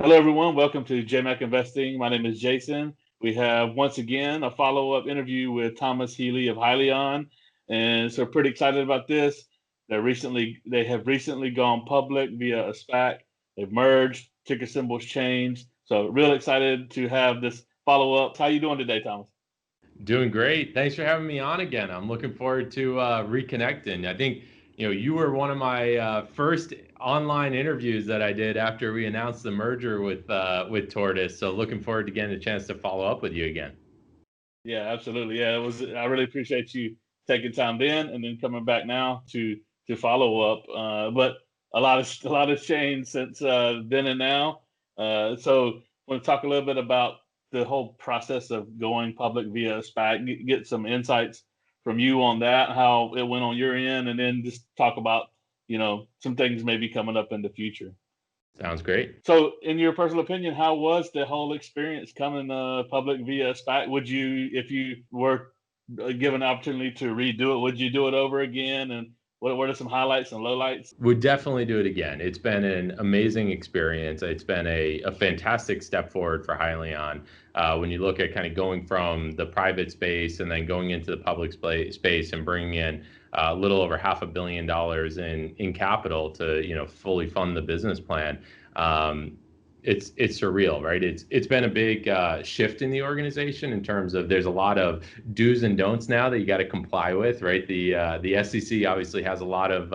Hello, everyone. Welcome to JMac Investing. My name is Jason. We have once again a follow-up interview with Thomas Healy of Hyliion, and so pretty excited about this. They have recently gone public via a SPAC. They've merged, ticker symbols changed. So real excited to have this follow-up. How you doing today, Thomas? Doing great. Thanks for having me on again. I'm looking forward to reconnecting. I think you were one of my first online interviews that I did after we announced the merger with Tortoise. So looking forward to getting a chance to follow up with you again. Yeah, absolutely. Yeah, it was. I really appreciate you taking time then and then coming back now to follow up. But a lot has changed since then and now. So I want to talk a little bit about the whole process of going public via SPAC. Get some insights from you on that, how it went on your end, and then just talk about some things maybe coming up in the future. Sounds great. So, in your personal opinion, how was the whole experience coming public via SPAC? Would you, if you were given the opportunity to redo it, would you do it over again? And what are some highlights and lowlights? Would definitely do it again. It's been an amazing experience. It's been a fantastic step forward for Hyliion. When you look at kind of going from the private space and then going into the public space and bringing in a little over $500 million in capital to fully fund the business plan. It's surreal, right? It's been a big shift in the organization in terms of there's a lot of do's and don'ts now that you got to comply with, right? The SEC obviously has a lot of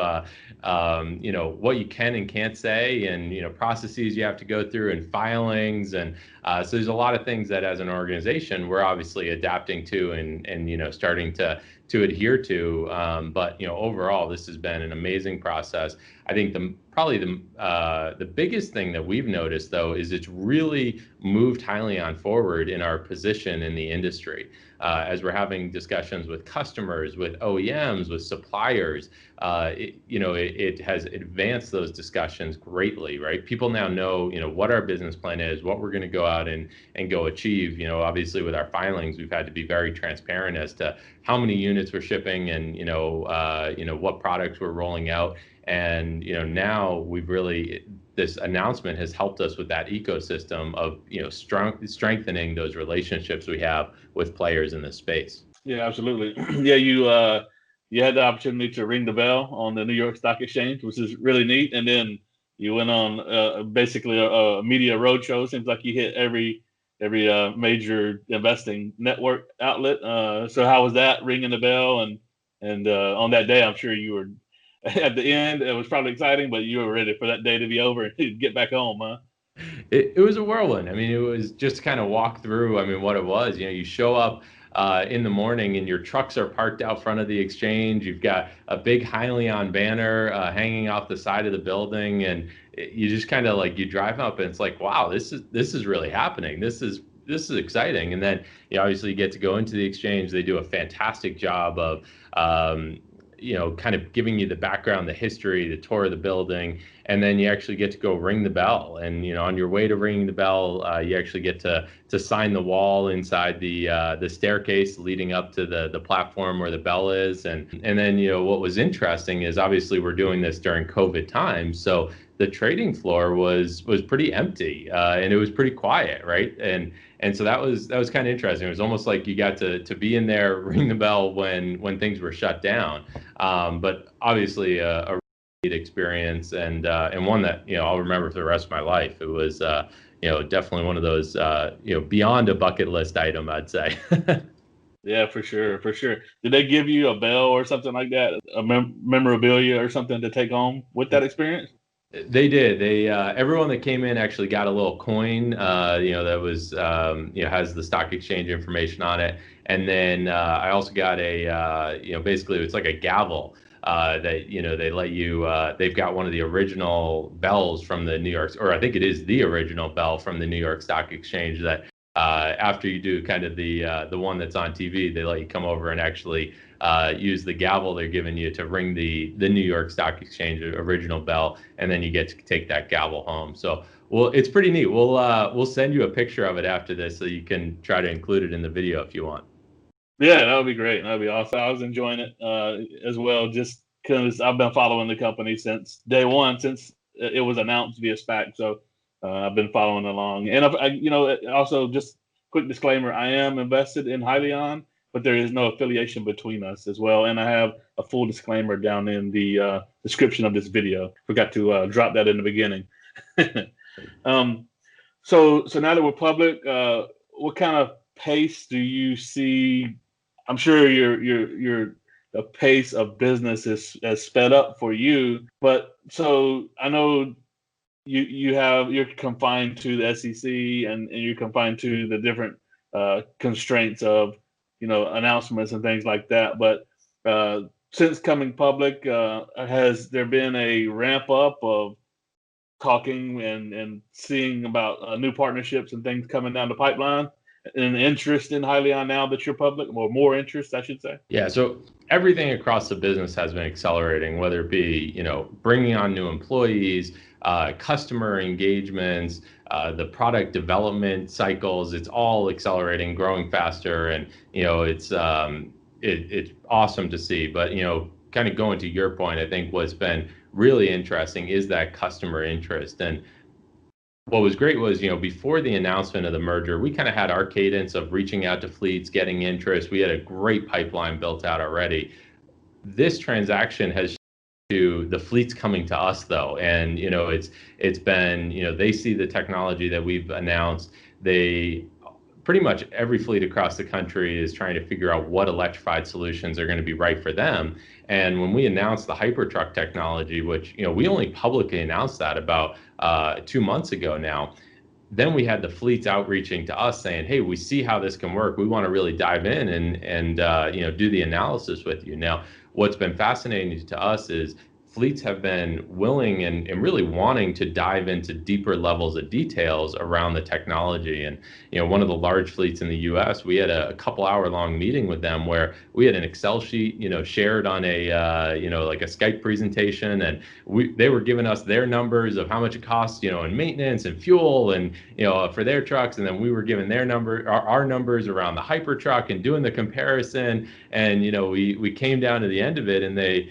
what you can and can't say, and processes you have to go through, and filings, and so there's a lot of things that as an organization we're obviously adapting to and starting to adhere to. But overall, this has been an amazing process. I think probably the biggest thing that we've noticed though is it's really moved Hyliion forward in our position in the industry. As we're having discussions with customers, with OEMs, with suppliers, it has advanced those discussions greatly, right? People now know, what our business plan is, what we're going to go out and go achieve. Obviously with our filings, we've had to be very transparent as to how many units we're shipping and, what products we're rolling out. And, now we've really, this announcement has helped us with that ecosystem of, strengthening those relationships we have with players in this space. Yeah, absolutely. Yeah, you had the opportunity to ring the bell on the New York Stock Exchange, which is really neat. And then you went on basically a media roadshow. Seems like you hit every major investing network outlet. So how was that ringing the bell? And on that day, I'm sure you were at the end. It was probably exciting, but you were ready for that day to be over and get back home, huh? It was a whirlwind. I mean, it was just kind of walk through. I mean, what it was, you show up in the morning and your trucks are parked out front of the exchange. You've got a big Hyliion banner hanging off the side of the building, and you just kind of like you drive up and it's like, wow, this is really happening. This is exciting. And then obviously you get to go into the exchange. They do a fantastic job of kind of giving you the background, the history, the tour of the building, and then you actually get to go ring the bell. And on your way to ringing the bell, you actually get to sign the wall inside the staircase leading up to the platform where the bell is. And then what was interesting is obviously we're doing this during COVID times, so the trading floor was pretty empty, and it was pretty quiet, right? And so that was kind of interesting. It was almost like you got to be in there, ring the bell when things were shut down. But obviously a really experience, and one that I'll remember for the rest of my life. It was definitely one of those beyond a bucket list item, I'd say. Yeah, for sure, for sure. Did they give you a bell or something like that, a memorabilia or something to take home with that experience? They did. They everyone that came in actually got a little coin, that was has the stock exchange information on it. And then I also got a basically it's like a gavel that they let you. They've got one of the original bells from the New York, or I think it is the original bell from the New York Stock Exchange. That after you do kind of the one that's on TV, they let you come over and actually use the gavel they're giving you to ring the New York Stock Exchange original bell, and then you get to take that gavel home. So, well, it's pretty neat. We'll send you a picture of it after this, so you can try to include it in the video if you want. Yeah, that would be great. That would be awesome. I was enjoying it as well, just because I've been following the company since day one, since it was announced via SPAC. So I've been following along, and also just quick disclaimer: I am invested in Hyliion, but there is no affiliation between us as well. And I have a full disclaimer down in the description of this video. Forgot to drop that in the beginning. um, so now that we're public, what kind of pace do you see? I'm sure your the pace of business has sped up for you, but so I know you're confined to the SEC and you're confined to the different constraints of announcements and things like that. But since coming public, has there been a ramp up of talking and seeing about new partnerships and things coming down the pipeline, and interest in Hyliion now that you're public, or more interest, I should say? Yeah, so everything across the business has been accelerating, whether it be, bringing on new employees, customer engagements, the product development cycles. It's all accelerating, growing faster, and it's awesome to see. But kind of going to your point, I think what's been really interesting is that customer interest. And what was great was, before the announcement of the merger, we kind of had our cadence of reaching out to fleets, getting interest. We had a great pipeline built out already. This transaction has to the fleets coming to us though, and it's been, they see the technology that we've announced. They pretty much every fleet across the country is trying to figure out what electrified solutions are going to be right for them. And when we announced the Hypertruck technology, which we only publicly announced that about 2 months ago now, then we had the fleets outreaching to us saying, hey, we see how this can work. We want to really dive in and do the analysis with you. Now, what's been fascinating to us is fleets have been willing and really wanting to dive into deeper levels of details around the technology. And one of the large fleets in the US, we had a couple hour long meeting with them where we had an Excel sheet shared on a like a Skype presentation, and they were giving us their numbers of how much it costs in maintenance and fuel and for their trucks, and then we were giving our numbers around the Hypertruck and doing the comparison. And we came down to the end of it, and they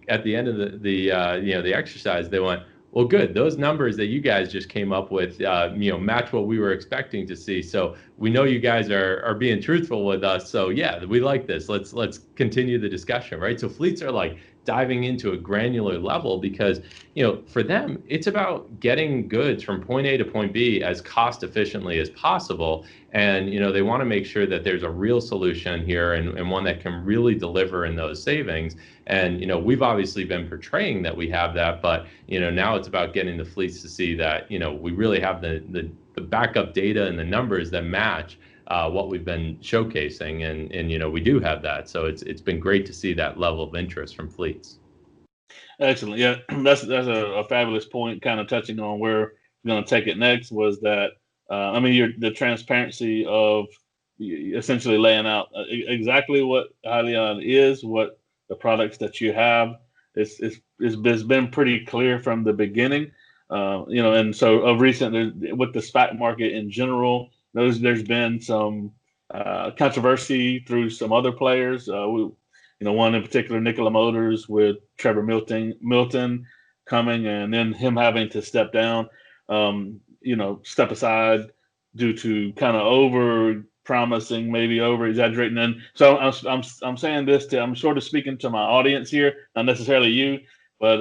at the end of the exercise, they went, well, good. Those numbers that you guys just came up with, match what we were expecting to see. So we know you guys are being truthful with us. So yeah, we like this. Let's continue the discussion, right? So fleets are like diving into a granular level because, for them, it's about getting goods from point A to point B as cost efficiently as possible. And, they want to make sure that there's a real solution here and one that can really deliver in those savings. And, we've obviously been portraying that we have that, but, now it's about getting the fleets to see that, we really have the backup data and the numbers that match what we've been showcasing, and we do have that. So it's been great to see that level of interest from fleets. Excellent. Yeah, that's a fabulous point. Kind of touching on where we're going to take it next was that the transparency of essentially laying out exactly what Hyliion is, what the products that you have. It's been pretty clear from the beginning. And so of recent with the SPAC market in general, there's been some controversy through some other players. One in particular, Nikola Motors, with Trevor Milton coming, and then him having to step down, step aside due to kind of over promising, maybe over exaggerating. And so I'm saying this I'm sort of speaking to my audience here, not necessarily you, but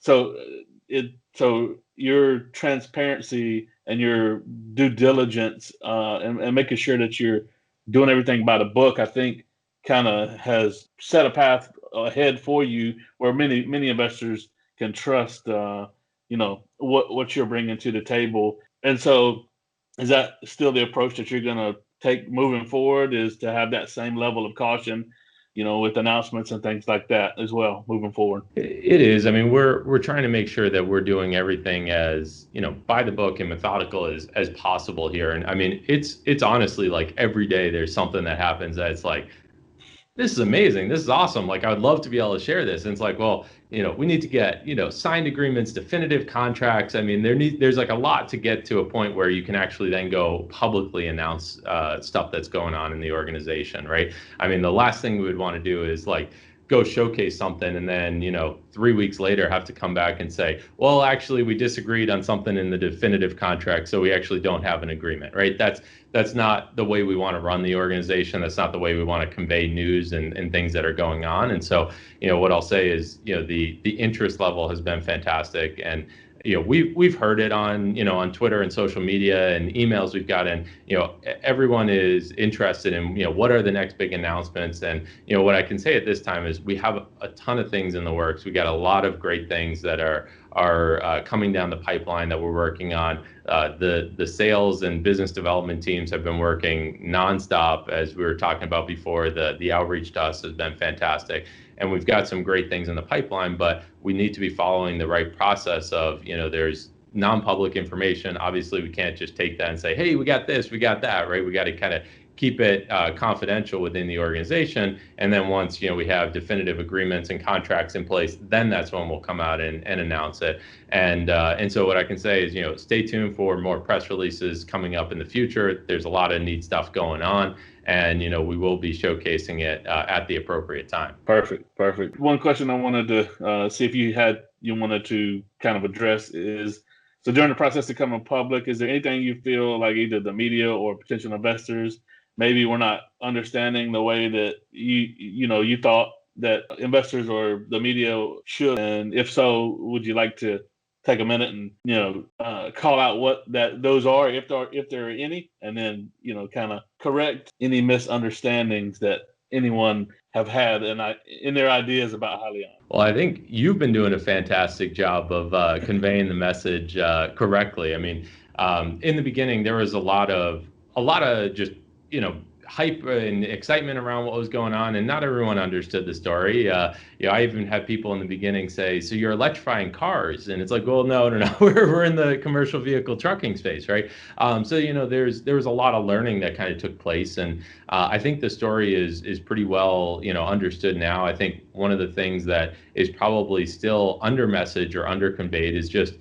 so your transparency and your due diligence and making sure that you're doing everything by the book, I think kind of has set a path ahead for you where many investors can trust what you're bringing to the table. And so is that still the approach that you're going to take moving forward, is to have that same level of caution with announcements and things like that as well moving forward? It is. I mean, we're trying to make sure that we're doing everything as by the book and methodical as possible here. And I mean, it's honestly like every day there's something that happens that's like, this is amazing. This is awesome. Like, I would love to be able to share this. And it's like, well, we need to get, signed agreements, definitive contracts. I mean, there's like a lot to get to a point where you can actually then go publicly announce stuff that's going on in the organization, right? I mean, the last thing we would want to do is like go showcase something and then 3 weeks later have to come back and say, well, actually we disagreed on something in the definitive contract, so we actually don't have an agreement, right? That's not the way we want to run the organization. That's not the way we want to convey news and things that are going on. And so what I'll say is the interest level has been fantastic, and we've heard it on on Twitter and social media and emails we've gotten. Everyone is interested in what are the next big announcements. And what I can say at this time is we have a ton of things in the works. We got a lot of great things that are coming down the pipeline that we're working on. The sales and business development teams have been working nonstop, as we were talking about before. The outreach to us has been fantastic, and we've got some great things in the pipeline, but we need to be following the right process of, there's non-public information. Obviously, we can't just take that and say, hey, we got this, we got that, right? We got to kind of keep it confidential within the organization. And then once, we have definitive agreements and contracts in place, then that's when we'll come out and announce it. And so what I can say is, stay tuned for more press releases coming up in the future. There's a lot of neat stuff going on, and we will be showcasing it at the appropriate time. Perfect. One question I wanted to see if you wanted to kind of address is, so during the process of coming public, is there anything you feel like either the media or potential investors maybe we're not understanding the way that you thought that investors or the media should? And if so, would you like to take a minute and call out what those are, if there are any, and then kind of correct any misunderstandings that anyone have had in their ideas about Hyliion? Well, I think you've been doing a fantastic job of conveying the message correctly. I mean, in the beginning, there was a lot of just hype and excitement around what was going on, and not everyone understood the story. I even had people in the beginning say, "So you're electrifying cars?" And it's like, well, no, we're in the commercial vehicle trucking space, right? So there was a lot of learning that kind of took place, and I think the story is pretty well understood now. I think one of the things that is probably still under messaged or under conveyed is just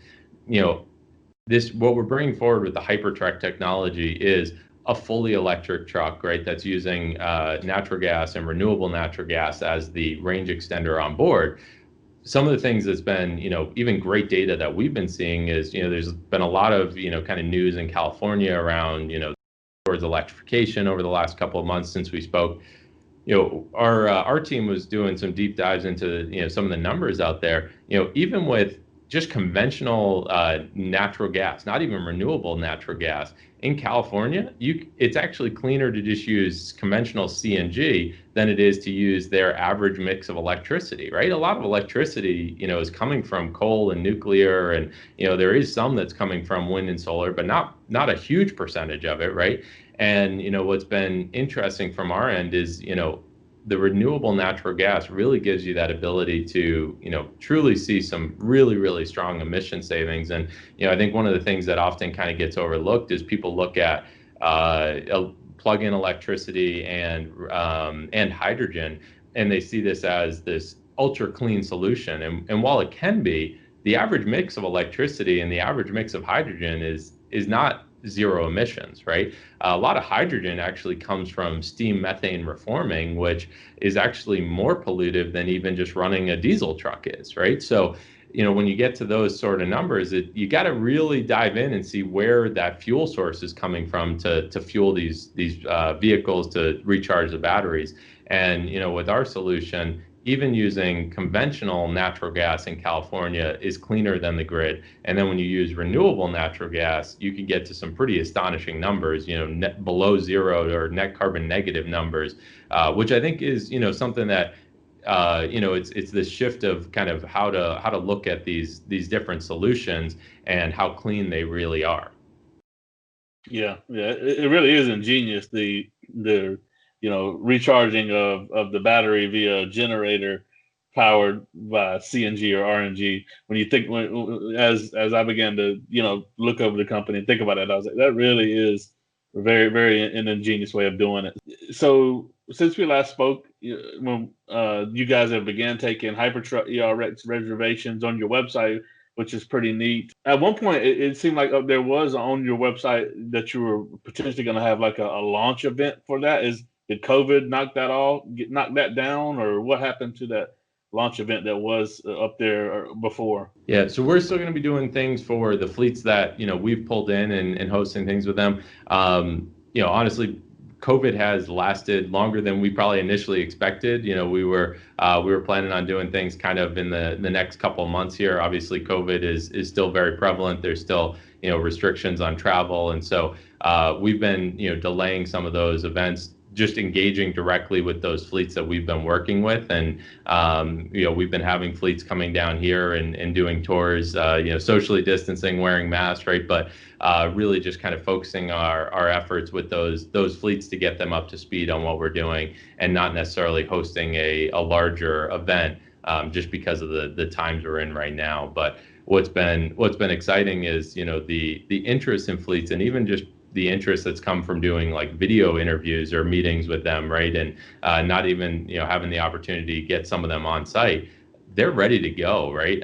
what we're bringing forward with the Hypertruck technology is a fully electric truck, right? That's using natural gas and renewable natural gas as the range extender on board. Some of the things that's been, even great data that we've been seeing is, there's been a lot of, kind of news in California around, towards electrification over the last couple of months since we spoke. Our team was doing some deep dives into, some of the numbers out there. Even with just conventional natural gas, not even renewable natural gas, in California, it's actually cleaner to just use conventional CNG than it is to use their average mix of electricity, right? A lot of electricity, is coming from coal and nuclear, and there is some that's coming from wind and solar, but not a huge percentage of it, right? And what's been interesting from our end is the renewable natural gas really gives you that ability to, truly see some really, really strong emission savings. And, I think one of the things that often kind of gets overlooked is people look at plug-in electricity and hydrogen, and they see this as this ultra clean solution. And while it can be, the average mix of electricity and the average mix of hydrogen is not zero emissions, right? A lot of hydrogen actually comes from steam methane reforming, which is actually more pollutive than even just running a diesel truck is, right? So, when you get to those sort of numbers, you got to really dive in and see where that fuel source is coming from to fuel these vehicles to recharge the batteries. And, with our solution, even using conventional natural gas in California is cleaner than the grid. And then when you use renewable natural gas, you can get to some pretty astonishing numbers, net below zero or net carbon negative numbers, which I think is, something that, it's this shift of kind of how to look at these different solutions and how clean they really are. Yeah, it really is ingenious. The recharging of the battery via generator powered by CNG or RNG. When you think, as I began to look over the company and think about it, I was like, that really is a very, very an ingenious way of doing it. So since we last spoke, when you guys have began taking Hypertruck ERX reservations on your website, which is pretty neat. At one point, it seemed like there was on your website that you were potentially going to have like a launch event for that. Is did COVID knock that down, or what happened to that launch event that was up there before? Yeah, so we're still going to be doing things for the fleets that we've pulled in and hosting things with them. Honestly, COVID has lasted longer than we probably initially expected. We were planning on doing things kind of in the next couple of months here. Obviously, COVID is still very prevalent. There's still restrictions on travel, and so we've been delaying some of those events, just engaging directly with those fleets that we've been working with. And, we've been having fleets coming down here and doing tours, socially distancing, wearing masks, right? But really just kind of focusing our efforts with those fleets to get them up to speed on what we're doing, and not necessarily hosting a larger event just because of the times we're in right now. But what's been exciting is, the interest in fleets, and even just the interest that's come from doing like video interviews or meetings with them, right? And not even, having the opportunity to get some of them on site. They're ready to go, right?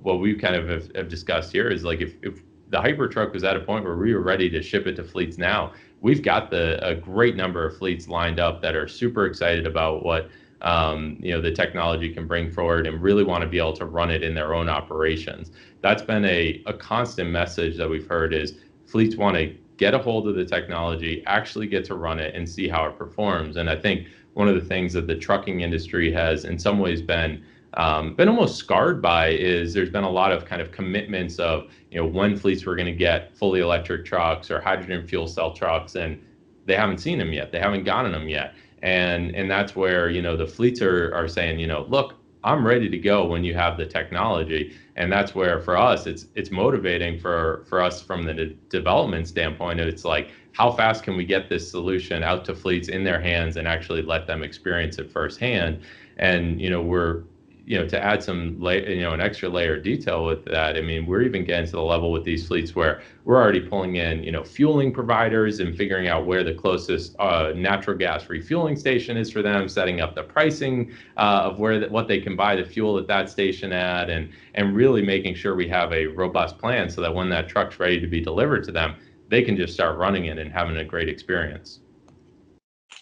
What we kind of have discussed here is like, if the Hypertruck was at a point where we were ready to ship it to fleets now, we've got a great number of fleets lined up that are super excited about what the technology can bring forward, and really want to be able to run it in their own operations. That's been a constant message that we've heard, is fleets want to get a hold of the technology, actually get to run it and see how it performs. And I think one of the things that the trucking industry has in some ways been almost scarred by is there's been a lot of kind of commitments of, when fleets were going to get fully electric trucks or hydrogen fuel cell trucks, and they haven't seen them yet. They haven't gotten them yet. And that's where, the fleets are saying, look, I'm ready to go when you have the technology. And that's where for us, it's motivating for us from the development standpoint. It's like, how fast can we get this solution out to fleets in their hands and actually let them experience it firsthand? And, we're, to add some, an extra layer of detail with that, I mean, we're even getting to the level with these fleets where we're already pulling in, fueling providers and figuring out where the closest natural gas refueling station is for them, setting up the pricing of what they can buy the fuel at that station at, and really making sure we have a robust plan so that when that truck's ready to be delivered to them, they can just start running it and having a great experience.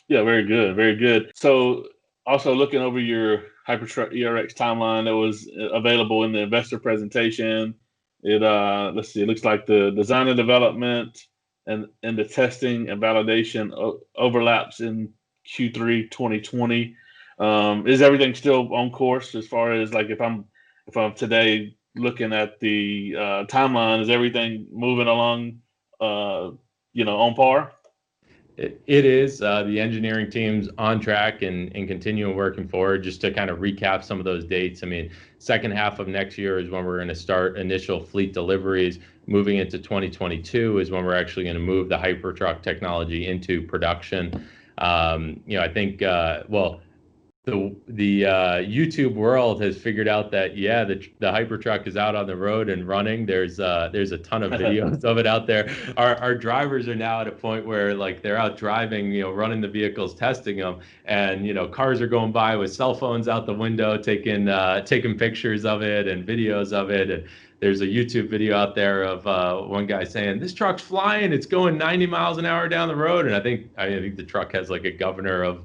Yeah, very good, very good. So also looking over your Hypertruck ERX timeline that was available in the investor presentation, it let's see, it looks like the design and development and the testing and validation overlaps in Q3 2020. Is everything still on course as far as like if I'm today looking at the timeline, is everything moving along on par? It is. The engineering team's on track and continuing working forward. Just to kind of recap some of those dates, I mean, second half of next year is when we're going to start initial fleet deliveries. Moving into 2022 is when we're actually going to move the Hypertruck technology into production. I think, the YouTube world has figured out that, yeah, the Hypertruck is out on the road and running. There's a ton of videos of it out there. Our drivers are now at a point where like they're out driving, running the vehicles, testing them, and cars are going by with cell phones out the window, taking pictures of it and videos of it. And there's a YouTube video out there of one guy saying, "This truck's flying. It's going 90 miles an hour down the road." And I think the truck has like a governor of,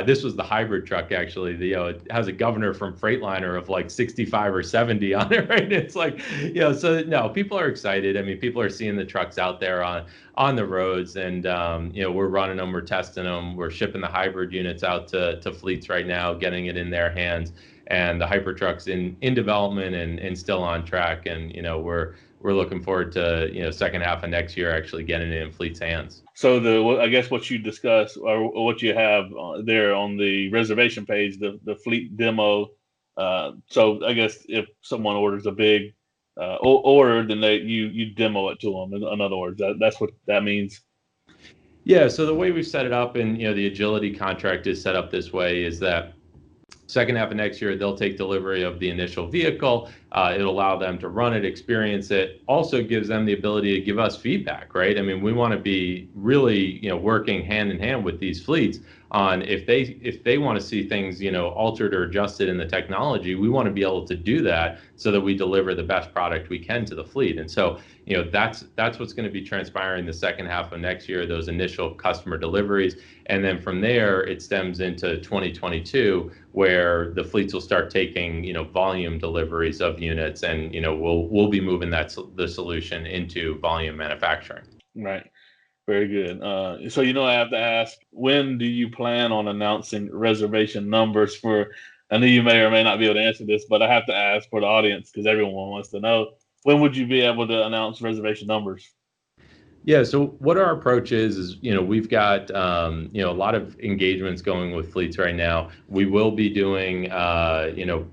this was the hybrid truck actually. It has a governor from Freightliner of like 65 or 70 on it, right? It's like, so no, people are excited. I mean, people are seeing the trucks out there on the roads, and we're running them, we're testing them, we're shipping the hybrid units out to fleets right now, getting it in their hands. And the Hypertruck's in development and still on track. And, we're looking forward to, second half of next year actually getting it in fleet's hands. So I guess what you discussed or what you have there on the reservation page, the fleet demo. So I guess if someone orders a big order, then you demo it to them. In other words, that's what that means. Yeah. So the way we've set it up, and, the Agility contract is set up this way, is that second half of next year, they'll take delivery of the initial vehicle. It'll allow them to run it, experience it. Also gives them the ability to give us feedback, right? I mean, we want to be really, working hand in hand with these fleets on if they want to see things, altered or adjusted in the technology. We want to be able to do that so that we deliver the best product we can to the fleet. And so, that's what's going to be transpiring the second half of next year, those initial customer deliveries. And then from there, it stems into 2022, where the fleets will start taking, volume deliveries of units, and we'll be moving the solution into volume manufacturing. Right. Very good. So, I have to ask, when do you plan on announcing reservation numbers for? I know you may or may not be able to answer this, but I have to ask for the audience because everyone wants to know. When would you be able to announce reservation numbers? Yeah, so what our approach is, we've got, a lot of engagements going with fleets right now. We will be doing,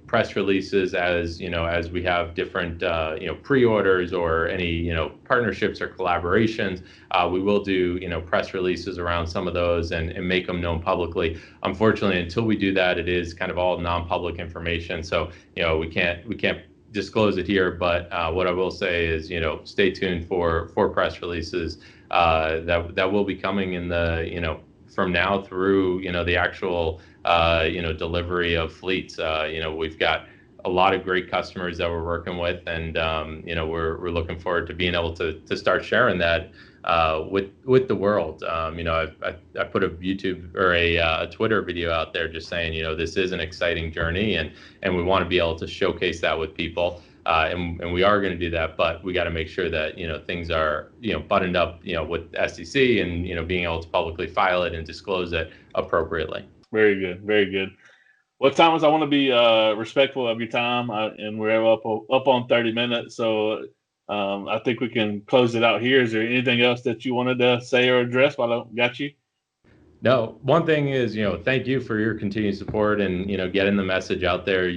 press releases as we have different, pre-orders or any, partnerships or collaborations. We will do, press releases around some of those and make them known publicly. Unfortunately, until we do that, it is kind of all non-public information. So, we can't disclose it here, but what I will say is, stay tuned for press releases that will be coming in the, from now through, the actual, delivery of fleets. We've got a lot of great customers that we're working with, and we're looking forward to being able to start sharing that with the world. I put a YouTube or a Twitter video out there just saying, this is an exciting journey, and we want to be able to showcase that with people. And we are going to do that, but we got to make sure that things are buttoned up with SEC and being able to publicly file it and disclose it appropriately. Very good, very good. Well, Thomas, I want to be respectful of your time, and we're up on 30 minutes, so I think we can close it out here. Is there anything else that you wanted to say or address while I got you? No, one thing is, thank you for your continued support and, getting the message out there.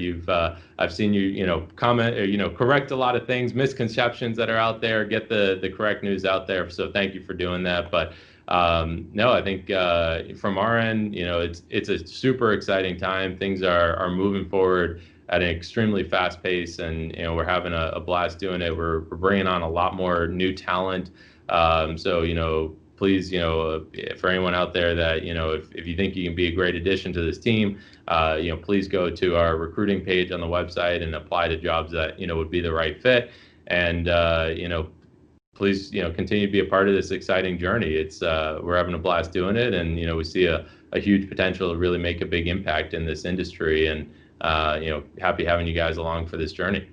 I've seen you, comment or, correct a lot of things, misconceptions that are out there, get the correct news out there. So thank you for doing that. But no, I think from our end, it's a super exciting time. Things are moving forward at an extremely fast pace, and we're having a blast doing it. We're bringing on a lot more new talent. So please, for anyone out there that if you think you can be a great addition to this team, please go to our recruiting page on the website and apply to jobs that would be the right fit. And please continue to be a part of this exciting journey. It's we're having a blast doing it, and we see a huge potential to really make a big impact in this industry. And happy having you guys along for this journey.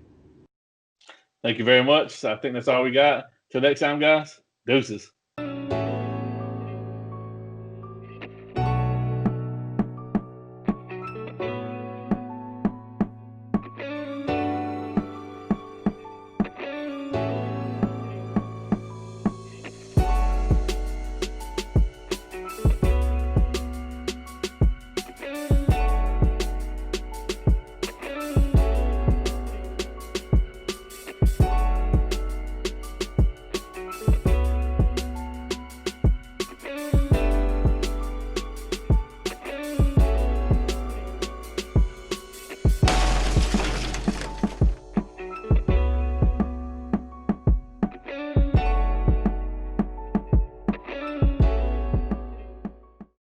Thank you very much. I think that's all we got. Till next time, guys. Deuces.